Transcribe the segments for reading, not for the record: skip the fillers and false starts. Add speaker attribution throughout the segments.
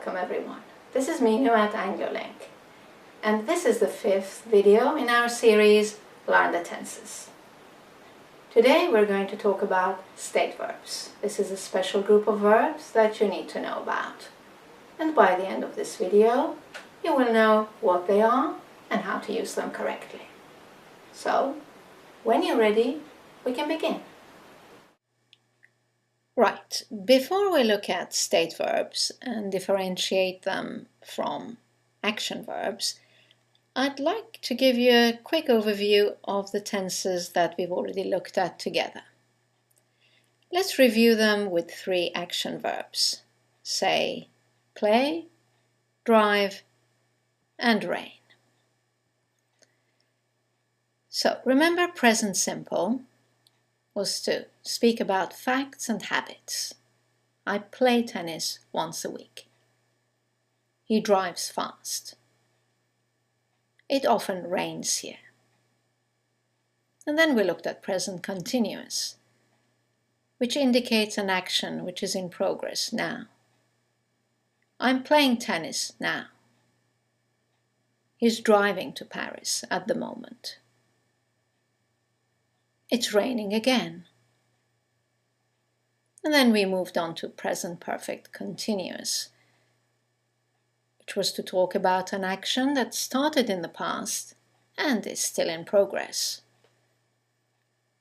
Speaker 1: Welcome everyone. This is Minu at AngularLink, and this is the 5th video in our series Learn the Tenses. Today we're going to talk about state verbs. This is a special group of verbs that you need to know about. And by the end of this video, you will know what they are and how to use them correctly. So, when you're ready, we can begin. Right, before we look at state verbs and differentiate them from action verbs, I'd like to give you a quick overview of the tenses that we've already looked at together. Let's review them with 3 action verbs. Say, play, drive, and rain. So, remember present simple was to speak about facts and habits. I play tennis once a week. He drives fast. It often rains here. And then we looked at present continuous, which indicates an action which is in progress now. I'm playing tennis now. He's driving to Paris at the moment. It's raining again. And then we moved on to present perfect continuous, which was to talk about an action that started in the past and is still in progress.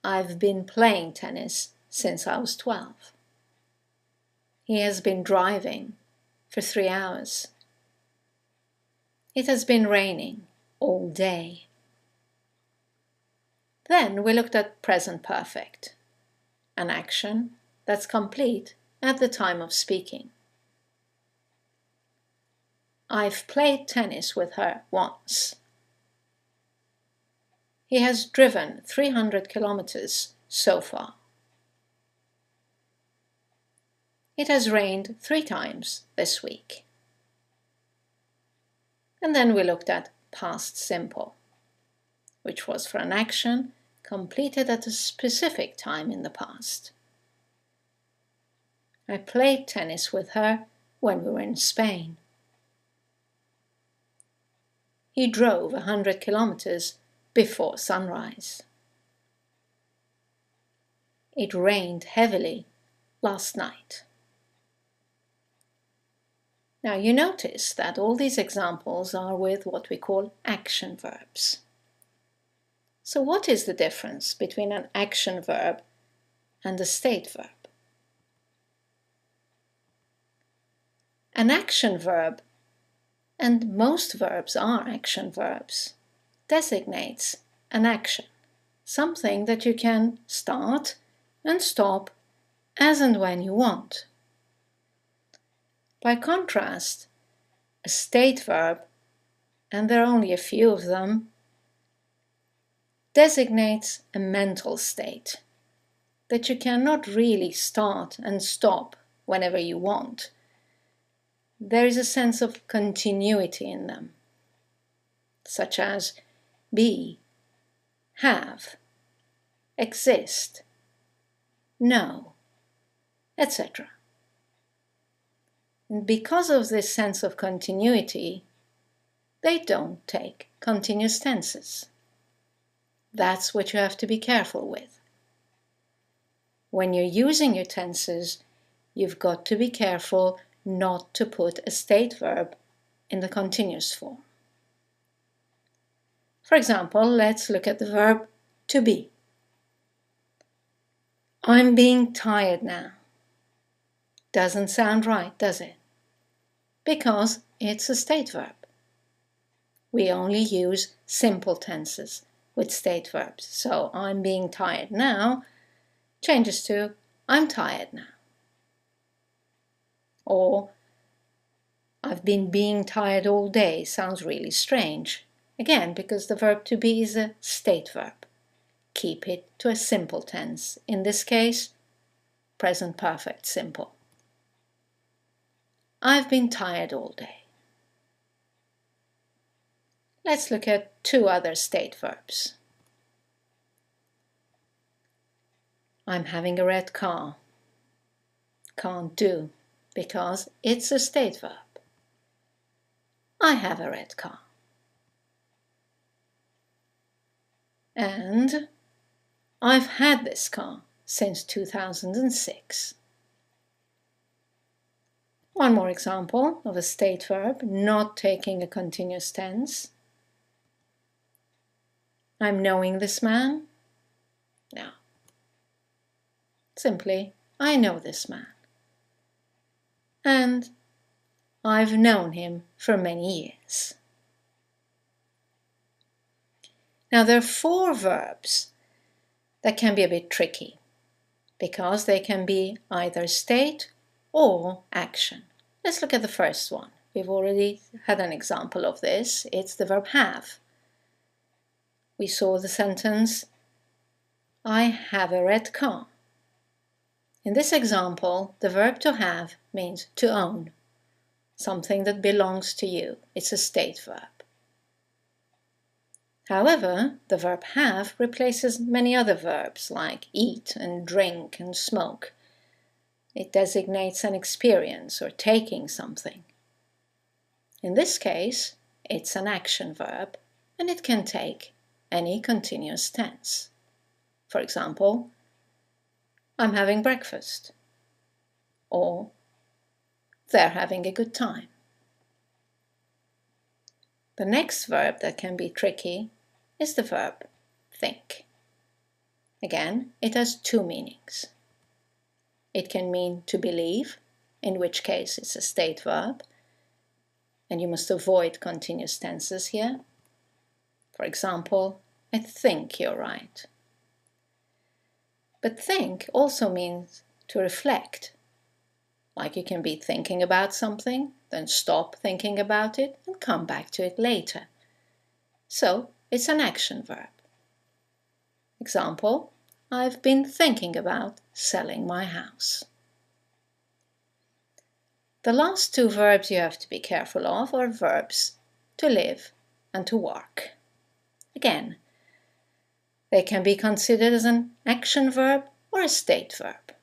Speaker 1: I've been playing tennis since I was 12. He has been driving for 3 hours. It has been raining all day. Then we looked at present perfect, an action that's complete at the time of speaking. I've played tennis with her once. He has driven 300 kilometers so far. It has rained 3 times this week. And then we looked at past simple, which was for an action completed at a specific time in the past. I played tennis with her when we were in Spain. He drove 100 kilometers before sunrise. It rained heavily last night. Now you notice that all these examples are with what we call action verbs. So what is the difference between an action verb and a state verb? An action verb, and most verbs are action verbs, designates an action, something that you can start and stop as and when you want. By contrast, a state verb, and there are only a few of them, designates a mental state that you cannot really start and stop whenever you want. There is a sense of continuity in them, such as be, have, exist, know, etc. And because of this sense of continuity, they don't take continuous tenses. That's what you have to be careful with. When you're using your tenses, you've got to be careful not to put a state verb in the continuous form. For example, let's look at the verb to be. I'm being tired now. Doesn't sound right, does it? Because it's a state verb. We only use simple tenses with state verbs. So I'm being tired now changes to I'm tired now. Or I've been being tired all day sounds really strange. Again, because the verb to be is a state verb. Keep it to a simple tense. In this case, present perfect simple. I've been tired all day. Let's look at 2 other state verbs. I'm having a red car. Can't do, because it's a state verb. I have a red car. And I've had this car since 2006. One more example of a state verb not taking a continuous tense. I'm knowing this man. No. Simply, I know this man. And I've known him for many years. Now there are 4 verbs that can be a bit tricky because they can be either state or action. Let's look at the first one. We've already had an example of this. It's the verb have. We saw the sentence, I have a red car. In this example, the verb to have means to own, something that belongs to you. It's a state verb. However, the verb have replaces many other verbs like eat and drink and smoke. It designates an experience or taking something. In this case, it's an action verb and it can take any continuous tense. For example, I'm having breakfast, or they're having a good time. The next verb that can be tricky is the verb think. Again, it has 2 meanings. It can mean to believe, in which case it's a state verb, and you must avoid continuous tenses here. For example, I think you're right. But think also means to reflect. Like you can be thinking about something, then stop thinking about it and come back to it later. So it's an action verb. Example, I've been thinking about selling my house. The last 2 verbs you have to be careful of are verbs to live and to work. Again, they can be considered as an action verb or a state verb.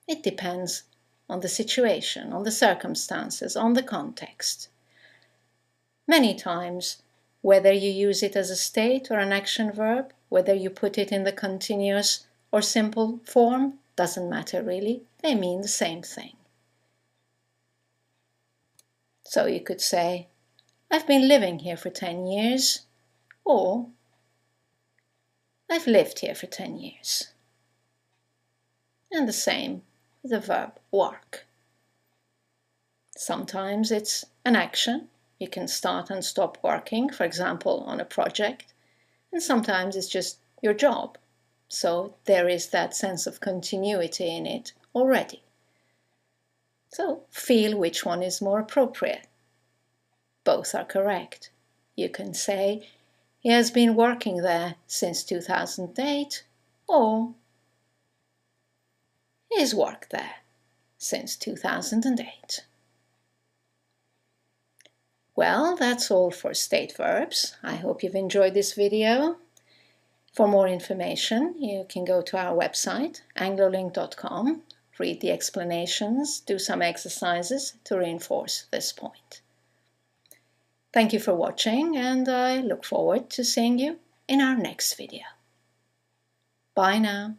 Speaker 1: It depends on the situation, on the circumstances, on the context. Many times, whether you use it as a state or an action verb, whether you put it in the continuous or simple form, doesn't matter really. They mean the same thing. So you could say, I've been living here for 10 years, or I've lived here for 10 years. And the same with the verb work. Sometimes it's an action. You can start and stop working, for example, on a project. And sometimes it's just your job. So there is that sense of continuity in it already. So feel which one is more appropriate. Both are correct. You can say, he has been working there since 2008, or he has worked there since 2008. Well, that's all for state verbs. I hope you've enjoyed this video. For more information, you can go to our website, anglolink.com, read the explanations, do some exercises to reinforce this point. Thank you for watching, and I look forward to seeing you in our next video. Bye now.